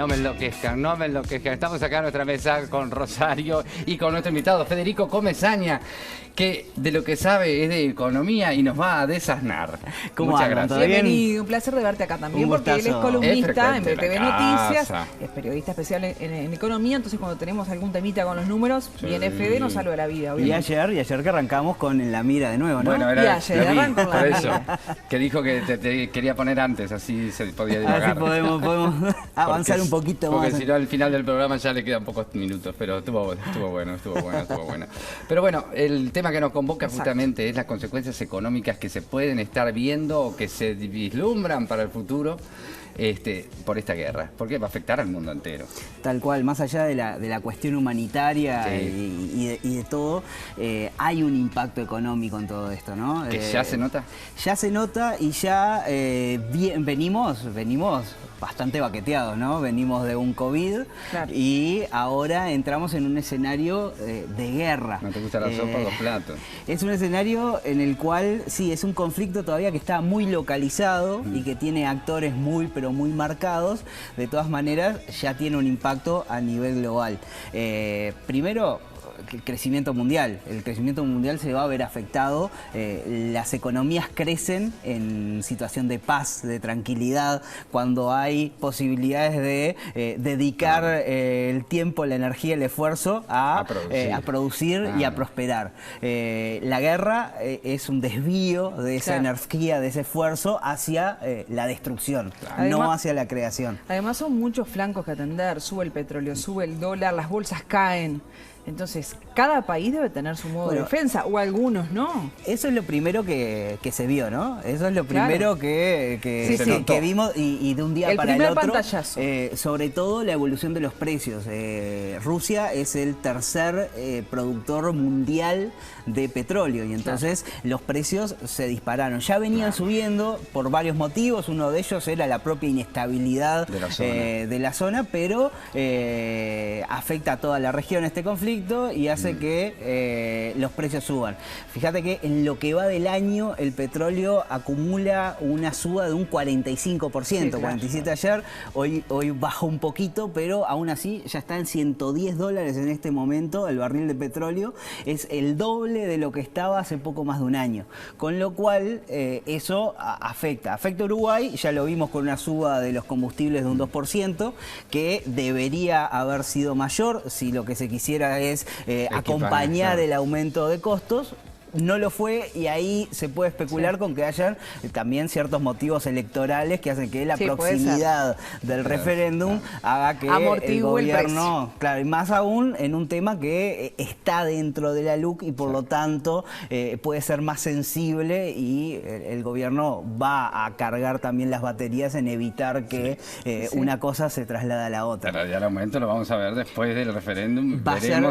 me enloquezcan, no me enloquezcan. Estamos acá en nuestra mesa con Rosario y con nuestro invitado Federico Comesaña, que de lo que sabe es de economía y nos va a desasnar. Muchas gracias. Bienvenido, un placer de verte acá también, porque él es columnista en BTV Noticias, es periodista especial en economía, entonces cuando tenemos algún temita con los números, viene Fede, nos salva la vida. Obviamente. Y ayer que arrancamos con En la Mira de nuevo, ¿no? Bueno, y ayer arrancó por eso, que dijo que te quería poner antes, así se podía divagar. Así podemos avanzar un poquito más. Porque si no, al final del programa ya le quedan pocos minutos, pero estuvo bueno. Pero bueno, el tema que nos convoca justamente es las consecuencias económicas que se pueden estar viendo o que se vislumbran para el futuro por esta guerra, porque va a afectar al mundo entero. Tal cual, más allá de la cuestión humanitaria y de todo, hay un impacto económico en todo esto, ¿no? ¿Que ya se nota? Ya se nota y ya venimos bastante baqueteados, ¿no? Venimos de un COVID y ahora entramos en un escenario de guerra. ¿No te gusta la sopa o los platos? Es un escenario en el cual, sí, es un conflicto todavía que está muy localizado y que tiene actores pero muy marcados. De todas maneras, ya tiene un impacto a nivel global. Primero, el crecimiento mundial. El crecimiento mundial se va a ver afectado. Las economías crecen en situación de paz, de tranquilidad, cuando hay posibilidades de dedicar el tiempo, la energía, el esfuerzo a producir y a prosperar. La guerra es un desvío de esa energía, de ese esfuerzo hacia la destrucción, no hacia la creación. Además son muchos flancos que atender. Sube el petróleo, sube el dólar, las bolsas caen. Entonces, cada país debe tener su modo de defensa, o algunos no. Eso es lo primero que se vio, ¿no? Eso es lo primero que vimos y de un día para el otro. Pantallazo. Sobre todo la evolución de los precios. Rusia es el tercer productor mundial de petróleo y entonces los precios se dispararon. Ya venían subiendo por varios motivos, uno de ellos era la propia inestabilidad de la zona, pero afecta a toda la región este conflicto y hace que los precios suban. Fíjate que en lo que va del año el petróleo acumula una suba de un 45%, 47 ayer, hoy bajó un poquito, pero aún así ya está en $110 en este momento el barril de petróleo, es el doble de lo que estaba hace poco más de un año, con lo cual eso afecta a Uruguay. Ya lo vimos con una suba de los combustibles de un 2%, que debería haber sido mayor si lo que se quisiera es acompañar el aumento de costos. No lo fue y ahí se puede especular con que hayan también ciertos motivos electorales que hacen que la proximidad del referéndum haga que el gobierno, y más aún en un tema que está dentro de la LUC y por lo tanto puede ser más sensible y el gobierno va a cargar también las baterías en evitar que una cosa se traslade a la otra. Pero ya el aumento lo vamos a ver después del referéndum. Va a ser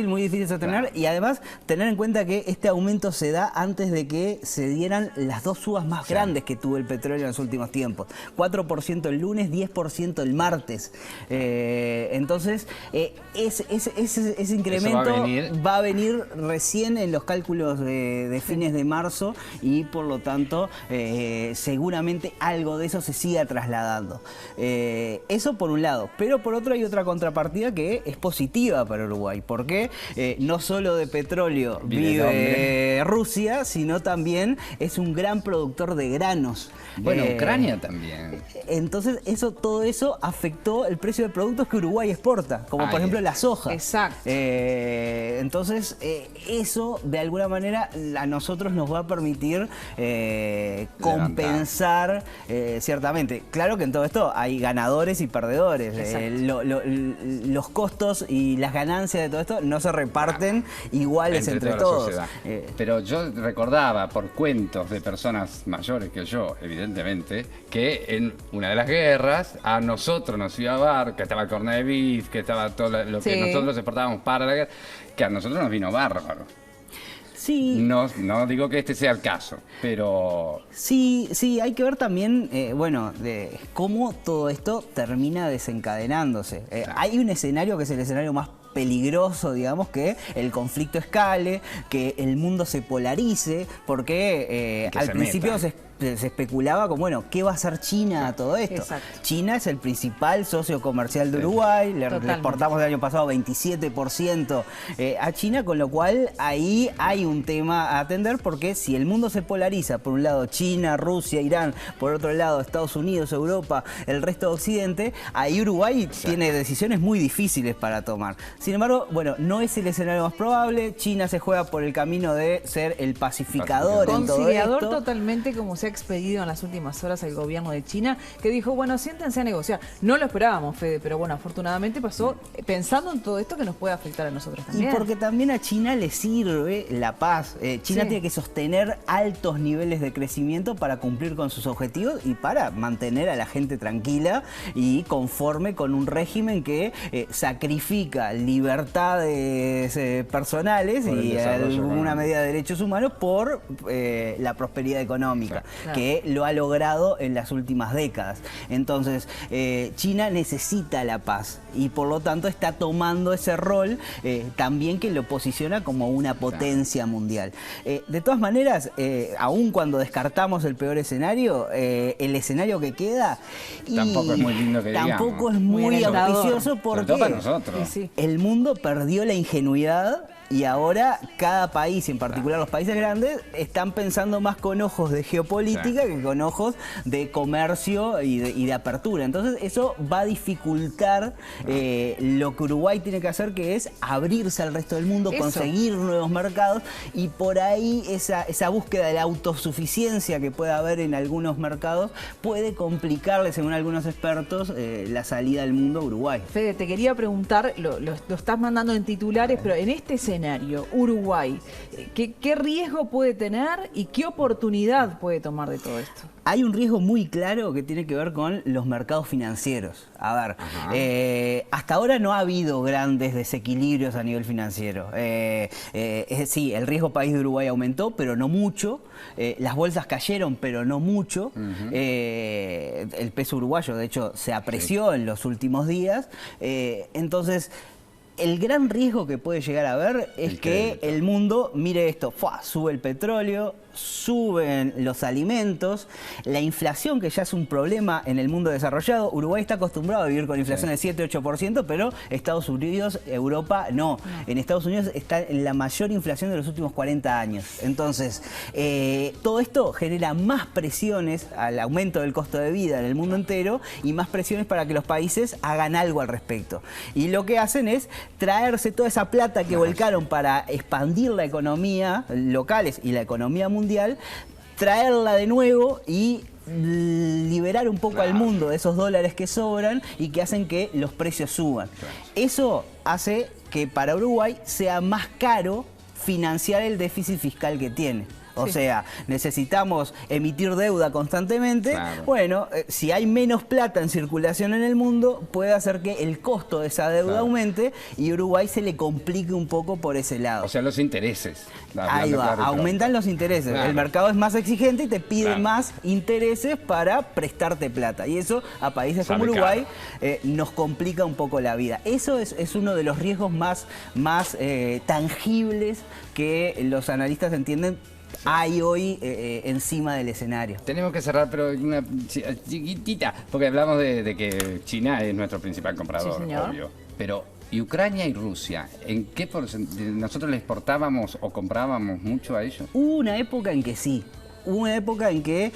muy difícil sostener y además tener en cuenta que este aumento se da antes de que se dieran las dos subas más grandes que tuvo el petróleo en los últimos tiempos. 4% el lunes, 10% el martes. Entonces, ese incremento va a venir recién en los cálculos de fines de marzo y por lo tanto seguramente algo de eso se siga trasladando. Eso por un lado. Pero por otro hay otra contrapartida que es positiva para Uruguay. Porque no solo de petróleo vive Rusia, sino también es un gran productor de granos. Bueno, Ucrania también. Entonces, todo eso afectó el precio de productos que Uruguay exporta, como por ejemplo la soja. Exacto. Entonces, eso de alguna manera a nosotros nos va a permitir compensar ciertamente. Claro que en todo esto hay ganadores y perdedores. Los costos y las ganancias de todo esto no se reparten iguales entre todos. Pero yo recordaba por cuentos de personas mayores que yo, evidentemente, que en una de las guerras a nosotros nos iba a dar, que estaba el corned de beef, que estaba todo lo que nosotros exportábamos para la guerra, que a nosotros nos vino bárbaro. Sí. No digo que este sea el caso, pero... Sí, hay que ver también, de cómo todo esto termina desencadenándose. Hay un escenario que es el escenario más peligroso, digamos, que el conflicto escale, que el mundo se polarice, porque al principio se especulaba con, bueno, ¿qué va a hacer China a todo esto? Exacto. China es el principal socio comercial de Uruguay, le exportamos el año pasado 27% a China, con lo cual ahí hay un tema a atender, porque si el mundo se polariza, por un lado China, Rusia, Irán, por otro lado Estados Unidos, Europa, el resto de Occidente, ahí Uruguay tiene decisiones muy difíciles para tomar. Sin embargo, bueno, no es el escenario más probable. China se juega por el camino de ser el pacificador en todo conciliador esto. Totalmente, como se ha expedido en las últimas horas el gobierno de China, que dijo, bueno, siéntense a negociar. No lo esperábamos, Fede, pero bueno, afortunadamente pasó pensando en todo esto que nos puede afectar a nosotros también. Y porque también a China le sirve la paz. China tiene que sostener altos niveles de crecimiento para cumplir con sus objetivos y para mantener a la gente tranquila y conforme con un régimen que sacrifica libertades personales y alguna medida de derechos humanos por la prosperidad económica, que lo ha logrado en las últimas décadas. Entonces, China necesita la paz y por lo tanto está tomando ese rol también, que lo posiciona como una potencia mundial. De todas maneras, aun cuando descartamos el peor escenario, el escenario que queda tampoco es muy lindo, que tampoco digamos. Es muy auspicioso, porque para nosotros. El mundo perdió la ingenuidad. Y ahora cada país, en particular los países grandes, están pensando más con ojos de geopolítica que con ojos de comercio y de apertura. Entonces eso va a dificultar lo que Uruguay tiene que hacer, que es abrirse al resto del mundo, conseguir nuevos mercados, y por ahí esa búsqueda de la autosuficiencia que puede haber en algunos mercados puede complicarle, según algunos expertos, la salida del mundo a Uruguay. Fede, te quería preguntar, lo estás mandando en titulares, pero en este escenario, Uruguay, ¿qué riesgo puede tener y qué oportunidad puede tomar de todo esto? Hay un riesgo muy claro que tiene que ver con los mercados financieros. A ver, hasta ahora no ha habido grandes desequilibrios a nivel financiero. Sí, el riesgo país de Uruguay aumentó, pero no mucho. Las bolsas cayeron, pero no mucho. El peso uruguayo, de hecho, se apreció en los últimos días. Entonces, el gran riesgo que puede llegar a haber es que el mundo mire esto, sube el petróleo, suben los alimentos, la inflación, que ya es un problema en el mundo desarrollado. Uruguay está acostumbrado a vivir con inflación de 7-8%, pero Estados Unidos, Europa, no. En Estados Unidos está en la mayor inflación de los últimos 40 años. Entonces, todo esto genera más presiones al aumento del costo de vida en el mundo entero y más presiones para que los países hagan algo al respecto. Y lo que hacen es traerse toda esa plata que volcaron para expandir la economía locales y la economía mundial, traerla de nuevo y liberar un poco al mundo de esos dólares que sobran y que hacen que los precios suban. Eso hace que para Uruguay sea más caro financiar el déficit fiscal que tiene. O sea, necesitamos emitir deuda constantemente. Bueno, si hay menos plata en circulación en el mundo, puede hacer que el costo de esa deuda aumente y Uruguay se le complique un poco por ese lado. O sea, los intereses. Ahí va, aumentan los intereses. El mercado es más exigente y te pide más intereses para prestarte plata. Y eso a países como Uruguay nos complica un poco la vida. Eso es uno de los riesgos más tangibles que los analistas entienden hay hoy encima del escenario. Tenemos que cerrar, pero una chiquitita, porque hablamos de que China es nuestro principal comprador, obvio. Pero, ¿y Ucrania y Rusia? ¿En qué nosotros le exportábamos o comprábamos mucho a ellos? Hubo una época en que sí. Hubo una época en que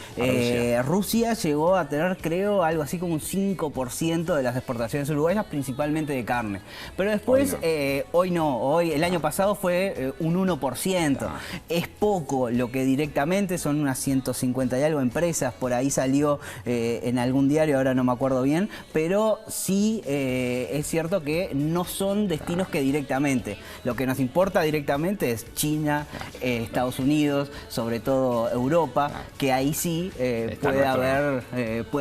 Rusia llegó a tener, creo, algo así como un 5% de las exportaciones uruguayas, principalmente de carne. Pero después, hoy el año pasado fue un 1%. Es poco lo que directamente, son unas 150 y algo empresas, por ahí salió en algún diario, ahora no me acuerdo bien, pero sí es cierto que no son destinos que directamente. Lo que nos importa directamente es China, Estados Unidos, sobre todo Europa, que ahí sí puede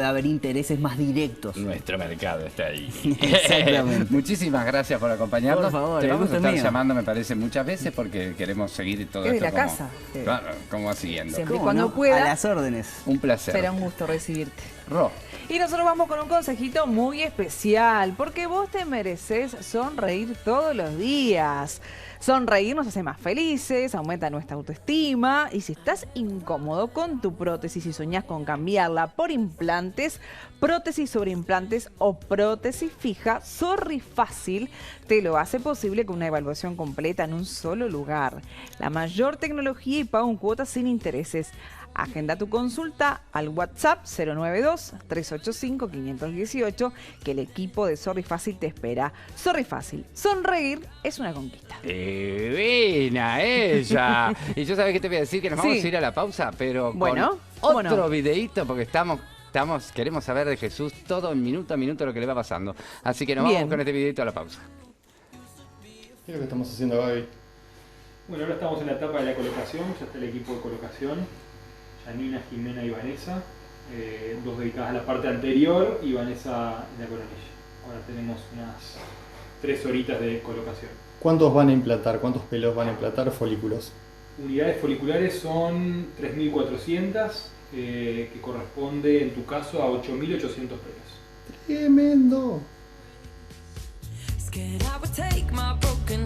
haber intereses más directos. Nuestro mercado está ahí. Exactamente. Muchísimas gracias por acompañarnos. Por favor, te vamos a estar llamando, me parece, muchas veces porque queremos seguir todo esto. Es de la casa. Claro, como siguiendo. Siempre y cuando pueda. A las órdenes. Un placer. Será un gusto recibirte. Ro. Y nosotros vamos con un consejito muy especial, porque vos te mereces sonreír todos los días. Sonreír nos hace más felices, aumenta nuestra autoestima, y si estás incómodo cómodo con tu prótesis y soñás con cambiarla por implantes, prótesis sobre implantes o prótesis fija, Sorrifácil te lo hace posible con una evaluación completa en un solo lugar. La mayor tecnología y pago en cuotas sin intereses. Agenda tu consulta al WhatsApp 092-385-518 que el equipo de Sorrifácil te espera. Sorrifácil, sonreír es una conquista. Divina ella. Y yo sabés que te voy a decir que nos vamos a ir a la pausa, pero bueno, con otro videíto porque queremos saber de Jesús todo minuto a minuto lo que le va pasando. Así que nos vamos con este videíto a la pausa. ¿Qué es lo que estamos haciendo, Gaby? Bueno, ahora estamos en la etapa de la colocación, ya está el equipo de colocación. Janina, Jimena y Vanessa, dos dedicadas a la parte anterior y Vanessa en la coronilla. Ahora tenemos unas 3 horitas de colocación. ¿Cuántos van a implantar? ¿Cuántos pelos van a implantar? Folículos. Unidades foliculares son 3.400, que corresponde en tu caso a 8.800 pelos. ¡Tremendo! Scared I would take my broken